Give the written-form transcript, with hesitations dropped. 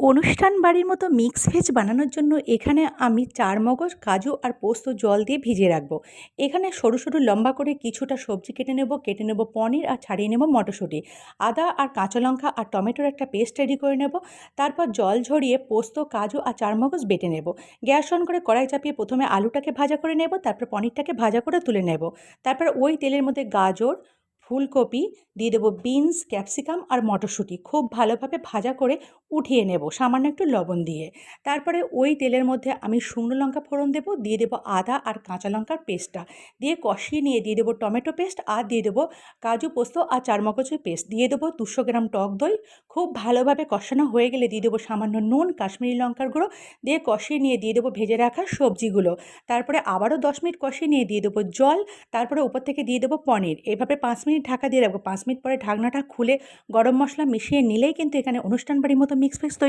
অনুষ্ঠান বাড়ির মতো মিক্স ভেজ বানানোর জন্য এখানে আমি চারমগজ, কাজু আর পোস্ত জল দিয়ে ভিজিয়ে রাখবো। এখানে সরু সরু লম্বা করে কিছুটা সবজি কেটে নেব পনির আর ছাড়িয়ে নেব মটরশুঁটি। আদা আর কাঁচা লঙ্কা আর টমেটোর একটা পেস্ট রেডি করে নেব। তারপর জল ঝরিয়ে পোস্ত, কাজু আর চারমগজ বেটে নেব। গ্যাস অন করে কড়াই চাপিয়ে প্রথমে আলুটাকে ভাজা করে নেব, তারপর পনিরটাকে ভাজা করে তুলে নেব। তারপর ওই তেলের মধ্যে গাজর, ফুলকপি দিয়ে দেবো, বিনস, ক্যাপসিকাম আর মটরশুঁটি খুব ভালোভাবে ভাজা করে উঠিয়ে নেব সামান্য একটু লবণ দিয়ে। তারপরে ওই তেলের মধ্যে আমি শুকনো লঙ্কা ফোড়ন দেবো, দিয়ে দেবো আদা আর কাঁচা লঙ্কার পেস্টটা দিয়ে কষিয়ে নিয়ে দিয়ে দেবো টমেটো পেস্ট আর দিয়ে দেবো কাজু, পোস্ত আর চারমগজের পেস্ট, দিয়ে দেবো 200 গ্রাম টক দই। খুব ভালোভাবে কষানো হয়ে গেলে দিয়ে দেবো সামান্য নুন, কাশ্মীরি লঙ্কার গুঁড়ো দিয়ে কষিয়ে নিয়ে দিয়ে দেবো ভেজে রাখা সবজিগুলো। তারপরে আবারও 10 মিনিট কষিয়ে নিয়ে দিয়ে দেবো জল। তারপরে উপর থেকে দিয়ে দেবো পনির। এভাবে 5 মিনিট ঢাকা দিয়ে রাখবো। 5 মিনিট পরে ঢাকনাটা খুলে গরম মশলা মিশিয়ে নিলেই কিন্তু এখানে অনুষ্ঠান বাড়ির মতো মিক্স ভেজ তৈরি।